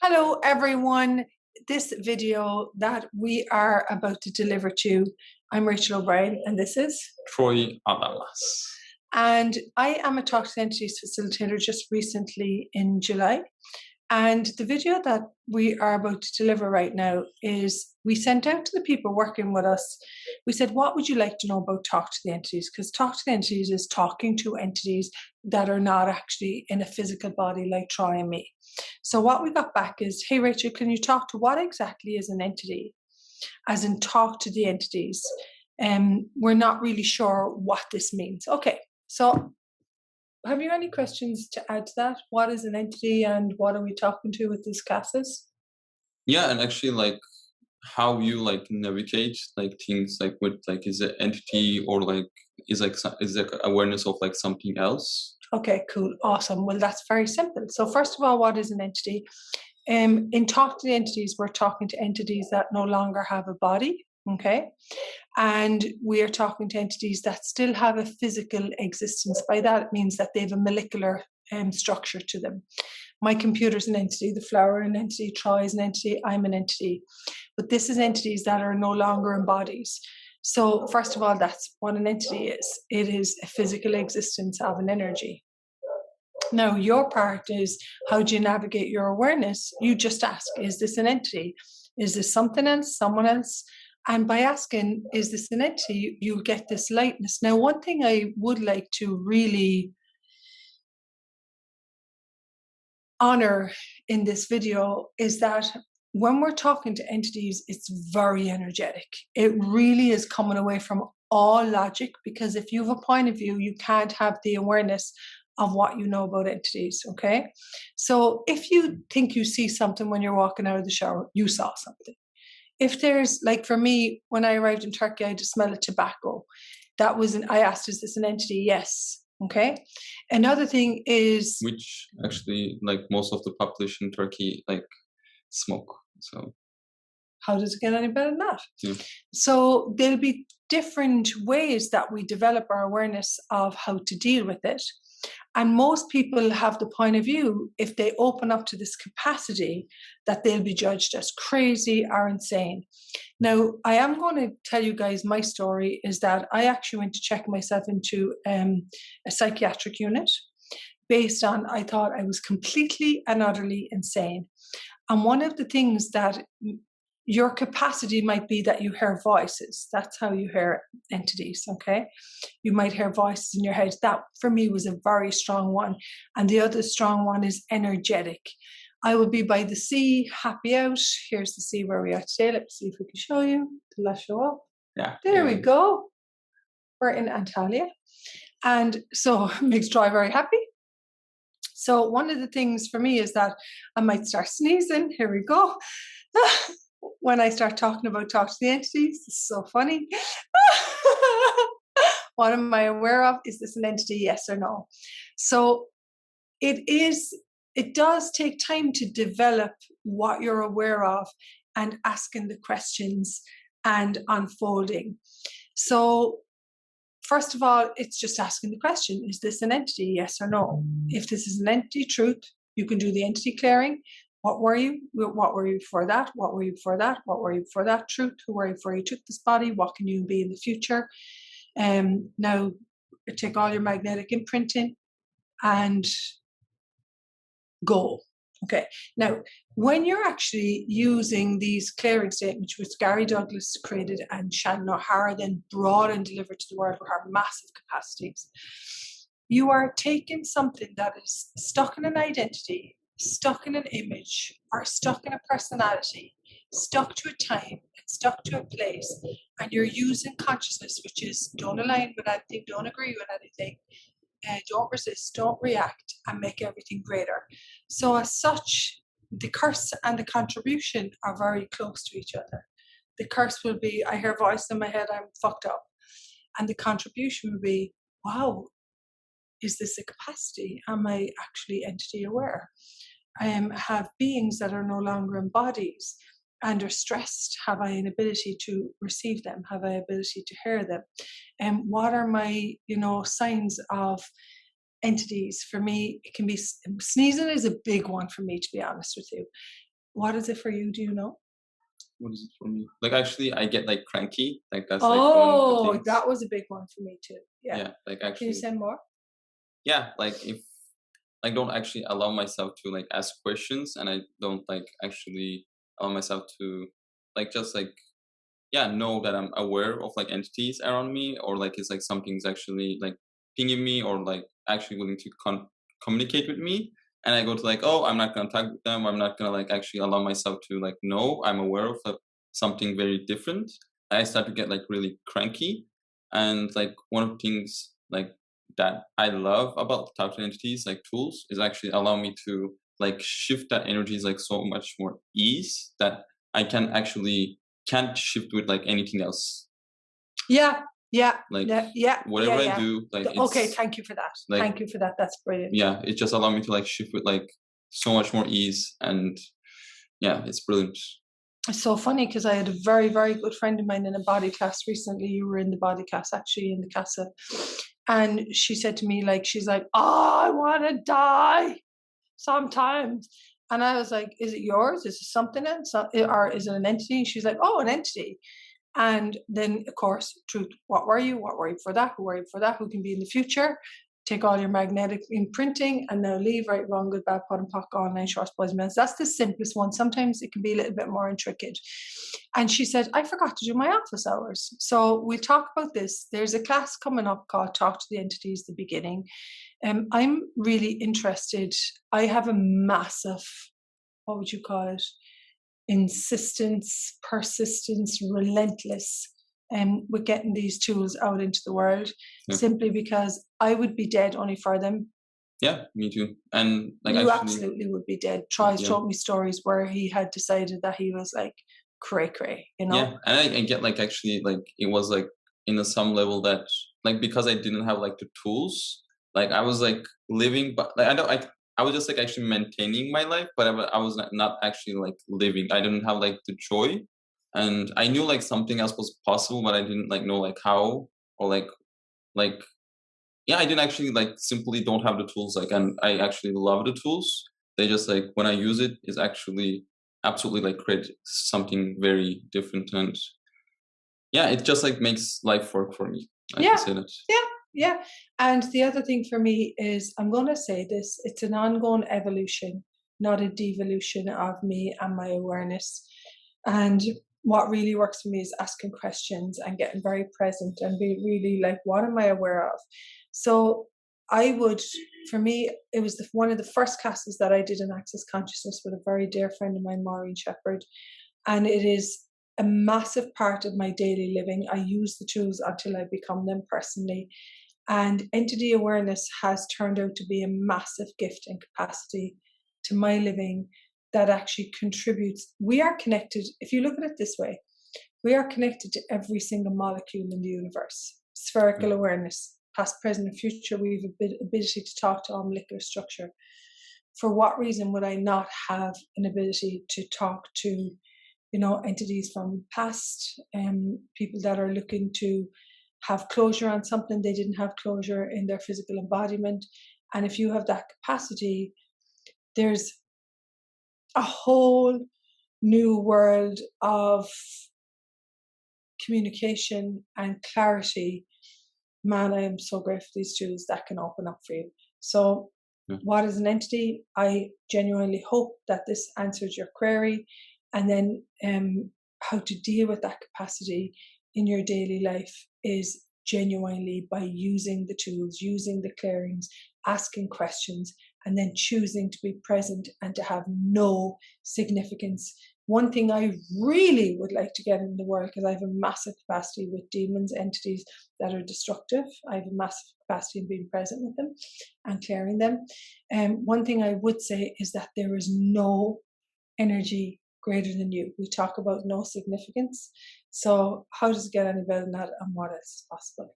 Hello, everyone. This video that we are about to deliver to you, I'm Rachael O'Brien, and this is Troy Aldanmaz. And I am a Talk to Entities facilitator just recently in July. And the video that we are about to deliver right now is we sent out to the people working with us, we said, what would you like to know about Talk to the Entities? Because Talk to the Entities is talking to entities that are not actually in a physical body like Troy and me. So what we got back is, hey, Rachel, can you talk to what exactly is an entity? As in talk to the entities. We're not really sure what this means. Okay, so have you any questions to add to that? What is an entity and what are we talking to with these classes? Yeah, and actually, how you navigate things with is it entity or is there awareness of something else? Okay, cool, awesome. Well, that's very simple. So first of all, what is an entity? In talk to the entities, we're talking to entities that no longer have a body. Okay, and we are talking to entities that still have a physical existence. By that, it means that they have a molecular structure to them. My computer's an entity, the flower an entity, Troy is an entity, I'm an entity. But this is entities that are no longer in bodies. So first of all, that's what an entity is. It is a physical existence of an energy. Now, your part is how do you navigate your awareness? You just ask, is this an entity? Is this something else, someone else? And by asking, is this an entity, you'll get this lightness. Now, one thing I would like to really honor in this video is that when we're talking to entities, it's very energetic. It really is coming away from all logic, because if you have a point of view, you can't have the awareness of what you know about entities, okay? So if you think you see something when you're walking out of the shower, you saw something. If there's, like for me, when I arrived in Turkey, I had to smell of tobacco. That was I asked, is this an entity? Yes. Okay. Another thing is, which actually most of the population in Turkey smoke. So how does it get any better than that? Yeah. So there'll be different ways that we develop our awareness of how to deal with it. And most people have the point of view, if they open up to this capacity, that they'll be judged as crazy or insane. Now, I am going to tell you guys my story is that I actually went to check myself into a psychiatric unit based on, I thought I was completely and utterly insane. And one of the things that your capacity might be that you hear voices. That's how you hear entities, okay? You might hear voices in your head. That, for me, was a very strong one. And the other strong one is energetic. I will be by the sea, happy out. Here's the sea where we are today. Let's see if we can show you. Will that show up? Yeah. There we go. We're in Antalya. And so it makes Troy very happy. So one of the things for me is that I might start sneezing. Here we go. When I start talking about talk to the entities, it's so funny. What am I aware of? Is this an entity? Yes or no? So it does take time to develop what you're aware of and asking the questions and unfolding. So first of all, it's just asking the question, is this an entity? Yes or no? If this is an entity, truth, you can do the entity clearing. What were you? What were you before that? What were you before that? What were you before that? Truth, who were you before you took this body? What can you be in the future? Now, take all your magnetic imprinting and go. Okay. Now, when you're actually using these clearing statements, which Gary Douglas created and Shannon O'Hara then brought and delivered to the world with her massive capacities, you are taking something that is stuck in an identity, stuck in an image, or stuck in a personality, stuck to a time, stuck to a place, and you're using consciousness, which is don't align with anything, don't agree with anything, don't resist, don't react, and make everything greater. So as such, the curse and the contribution are very close to each other. The curse will be, I hear a voice in my head, I'm fucked up. And the contribution will be, wow, is this a capacity? Am I actually entity aware? I have beings that are no longer in bodies and are stressed. Have I an ability to receive them? Have I ability to hear them? And what are my, signs of entities? For me, it can be sneezing is a big one for me, to be honest with you. What is it for you? Do you know? What is it for me? Like actually, I get like cranky. Like that's like one of the Oh, things. that was a big one for me too. Yeah. Yeah, like Can you actually, say more? yeah, like if I don't actually allow myself to like ask questions, and I don't like actually allow myself to like just like yeah know that I'm aware of like entities around me, or like it's like something's actually like pinging me, or like actually willing to communicate with me, and I go to like, oh, I'm not gonna talk with them, I'm not gonna like actually allow myself to like know I'm aware of something very different. I start to get like really cranky. And like one of the things like that I love about talk to entities like tools is actually allow me to like shift that energy is like so much more ease that I can actually can't shift with like anything else. Yeah, yeah, Like yeah, yeah, yeah, whatever I yeah. do, like Okay, it's thank you for that. like Thank you for that. That's brilliant. yeah, it just allowed me to like shift with like so much more ease. And yeah, it's brilliant. It's so funny because I had a very, very good friend of mine in a body class recently. You were in the body class, actually, in the casa. And she said to me, like, she's like, oh, I want to die sometimes. And I was like, is it yours? Is it something else? Or is it an entity? And she's like, oh, an entity. And then, of course, truth, what were you? What were you for that? Who were you for that? Who can be in the future? Take all your magnetic imprinting and now leave, right, wrong, good, bad, pot and pock, online, shorts, boys, men's. That's the simplest one. Sometimes it can be a little bit more intricate. And she said, I forgot to do my office hours. So we'll talk about this. There's a class coming up called Talk to the Entities, the beginning. I'm really interested. I have a massive, what would you call it? Insistence, persistence, relentless with getting these tools out into the world, Yeah. simply because I would be dead only for them. Yeah, me too. And like You actually, absolutely would be dead. Troy's yeah, told me stories where he had decided that he was like cray cray, you know? yeah, and I get like actually like it was like in a some level that like because I didn't have like the tools, like I was like living, but like I was just like actually maintaining my life, but I was not actually like living. I didn't have like the joy, and I knew like something else was possible, but I didn't like know like how, or like yeah, I didn't actually like simply don't have the tools. Like, and I actually love the tools. They just like when I use it is actually absolutely like create something very different. And yeah, it just like makes life work for me. I can Yeah, say that. yeah, yeah. And the other thing for me is, I'm going to say this, it's an ongoing evolution, not a devolution of me and my awareness. And what really works for me is asking questions and getting very present and be really like, what am I aware of? So I would, for me, it was one of the first classes that I did in Access Consciousness with a very dear friend of mine, Maureen Shepherd. And it is a massive part of my daily living. I use the tools until I become them personally. And entity awareness has turned out to be a massive gift and capacity to my living that actually contributes. We are connected, if you look at it this way, we are connected to every single molecule in the universe. Spherical awareness, past, present, and future. We have the ability to talk to all molecular structure. For what reason would I not have an ability to talk to, entities from past, people that are looking to have closure on something they didn't have closure in their physical embodiment? And if you have that capacity, there's a whole new world of communication and clarity. Man, I am so grateful for these tools that can open up for you. So what is an entity? I genuinely hope that this answers your query. And then how to deal with that capacity in your daily life is genuinely by using the tools, using the clearings, asking questions, and then choosing to be present and to have no significance. One thing I really would like to get in the world, because I have a massive capacity with demons, entities that are destructive. I have a massive capacity in being present with them and clearing them. One thing I would say is that there is no energy greater than you. We talk about no significance. So how does it get any better than that, and what else is possible?